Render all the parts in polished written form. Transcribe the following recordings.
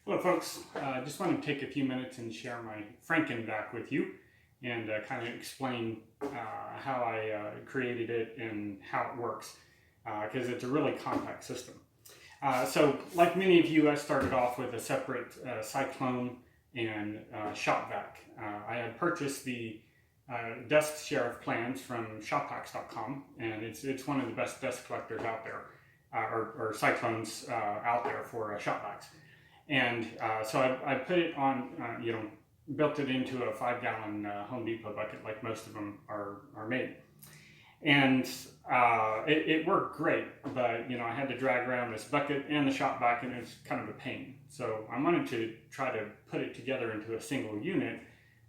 Hello folks, I just want to take a few minutes and share my FrankenVac with you and kind of explain how I created it and how it works because it's a really compact system. So like many of you, I started off with a separate cyclone and shop vac. I had purchased the Dust Sherriff plans from shophacks.com, and it's one of the best dust collectors out there, or cyclones out there for shop vacs. And so I put it on, built it into a 5-gallon Home Depot bucket like most of them are made. And it worked great, but I had to drag around this bucket and the shop vac, and it was kind of a pain. So I wanted to try to put it together into a single unit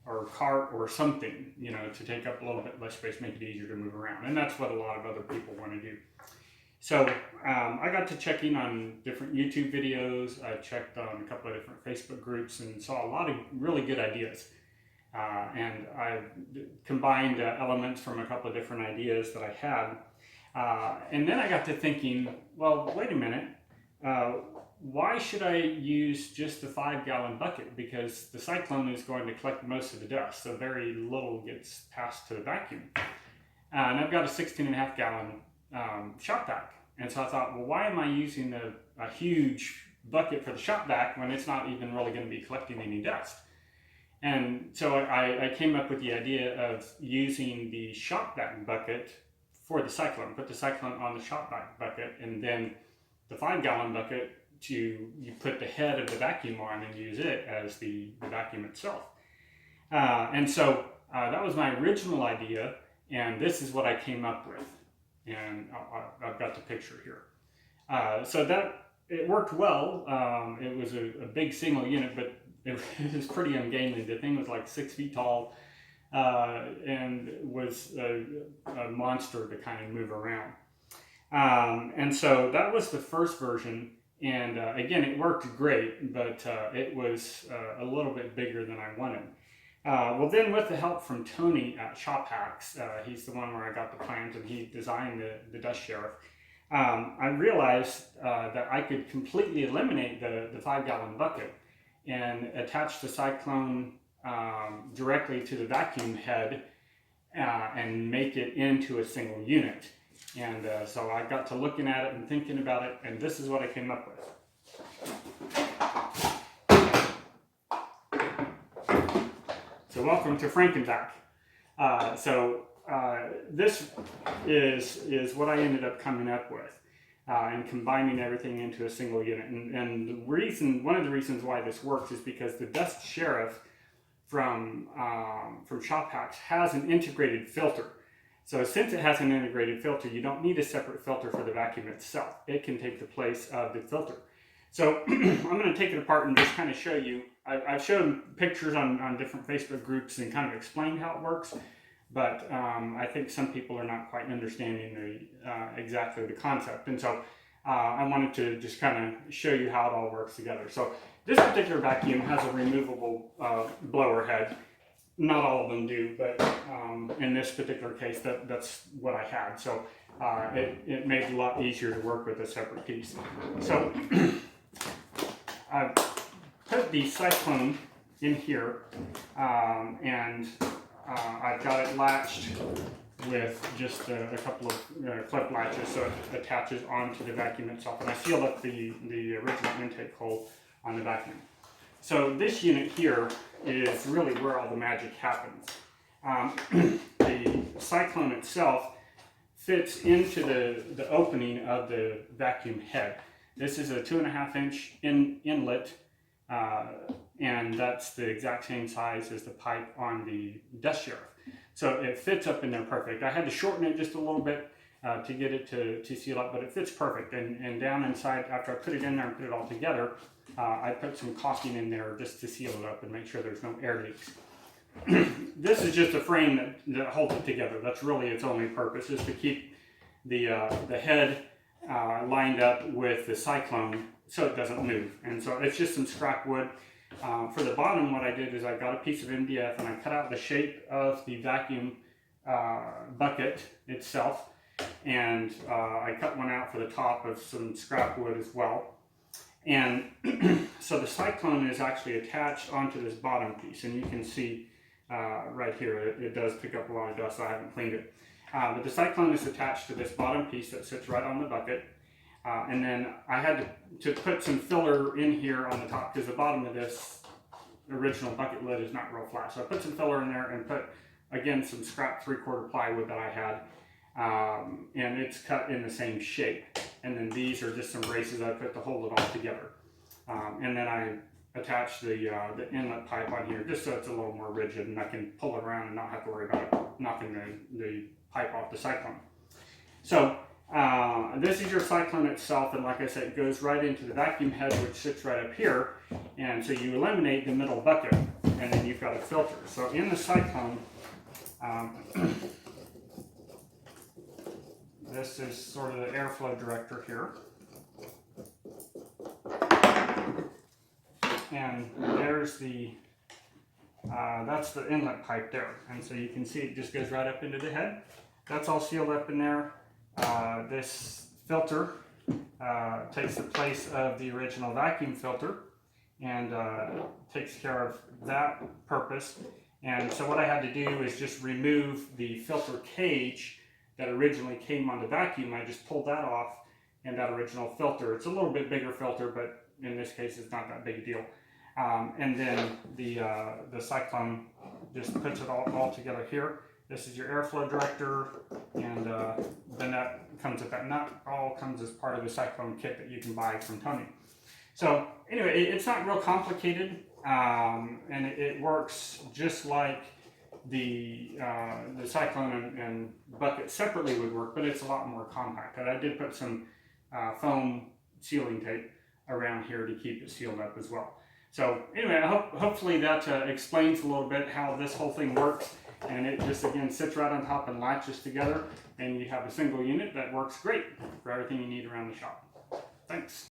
or cart or something, to take up a little bit less space, make it easier to move around. And that's what a lot of other people want to do. So I got to checking on different YouTube videos. I checked on a couple of different Facebook groups and saw a lot of really good ideas. And I combined elements from a couple of different ideas that I had. And then I got to thinking, well, wait a minute. Why should I use just the 5-gallon bucket? Because the cyclone is going to collect most of the dust, so very little gets passed to the vacuum. And I've got a 16.5-gallon shop vac. And so I thought, well, why am I using a huge bucket for the shop vac when it's not even really going to be collecting any dust? And so I came up with the idea of using the shop vac bucket for the cyclone. Put the cyclone on the shop vac bucket, and then the 5-gallon bucket you put the head of the vacuum on and use it as the vacuum itself. And so that was my original idea, and this is what I came up with. And I've got the picture here. So that it worked well. It was a big single unit, but it was pretty ungainly. The thing was like 6 feet tall and was a monster to kind of move around. And so that was the first version. And again, it worked great, but it was a little bit bigger than I wanted. Well, then with the help from Tony at ShopHacks, he's the one where I got the plans and he designed the Dust Sherriff. I realized that I could completely eliminate the 5-gallon bucket and attach the cyclone directly to the vacuum head and make it into a single unit. And so I got to looking at it and thinking about it, and this is what I came up with. So welcome to FrankenVac. This is what I ended up coming up with, and combining everything into a single unit. And one of the reasons why this works is because the Dust Sherriff from ShopHacks has an integrated filter. So since it has an integrated filter, you don't need a separate filter for the vacuum itself. It can take the place of the filter. So I'm going to take it apart and just kind of show you. I've shown pictures on different Facebook groups and kind of explained how it works, but I think some people are not quite understanding exactly the concept. And so I wanted to just kind of show you how it all works together. So this particular vacuum has a removable blower head. Not all of them do, but in this particular case, that's what I had. So it made it a lot easier to work with a separate piece. So I've put the cyclone in here, and I've got it latched with just a couple of clip latches, so it attaches onto the vacuum itself. And I sealed up the original intake hole on the vacuum. So this unit here is really where all the magic happens. The cyclone itself fits into the opening of the vacuum head. This is a 2.5-inch inlet, and that's the exact same size as the pipe on the Dust Sherriff. So it fits up in there perfect. I had to shorten it just a little bit to get it to seal up, but it fits perfect. And down inside, after I put it in there and put it all together, I put some caulking in there just to seal it up and make sure there's no air leaks. This is just a frame that holds it together. That's really its only purpose, is to keep the head lined up with the cyclone so it doesn't move. And so it's just some scrap wood. For the bottom, what I did is I got a piece of MDF and I cut out the shape of the vacuum bucket itself, and I cut one out for the top of some scrap wood as well. And so the cyclone is actually attached onto this bottom piece, and you can see right here, it does pick up a lot of dust, so I haven't cleaned it. But the cyclone is attached to this bottom piece that sits right on the bucket. And then I had to put some filler in here on the top, because the bottom of this original bucket lid is not real flat. So I put some filler in there and put, again, some scrap 3/4 plywood that I had. And it's cut in the same shape. And then these are just some braces I put to hold it all together. And then I attached the inlet pipe on here just so it's a little more rigid and I can pull it around and not have to worry about knocking the pipe off the cyclone. So this is your cyclone itself, and like I said, it goes right into the vacuum head, which sits right up here. And so you eliminate the middle bucket, and then you've got a filter. So in the cyclone, this is sort of the airflow director here. And there's the, that's the inlet pipe there. And so you can see it just goes right up into the head. That's all sealed up in there. This filter takes the place of the original vacuum filter and takes care of that purpose. And so what I had to do is just remove the filter cage that originally came on the vacuum. I just pulled that off, and that original filter, it's a little bit bigger filter, but in this case it's not that big a deal. And then the cyclone just puts it all together here. This is your airflow director, and the nut comes with that nut. All comes as part of the cyclone kit that you can buy from Tony. So anyway, it's not real complicated, and it works just like the cyclone and bucket separately would work, but it's a lot more compact. And I did put some foam sealing tape around here to keep it sealed up as well. So anyway, hopefully that explains a little bit how this whole thing works. And it just, again, sits right on top and latches together, and you have a single unit that works great for everything you need around the shop. Thanks.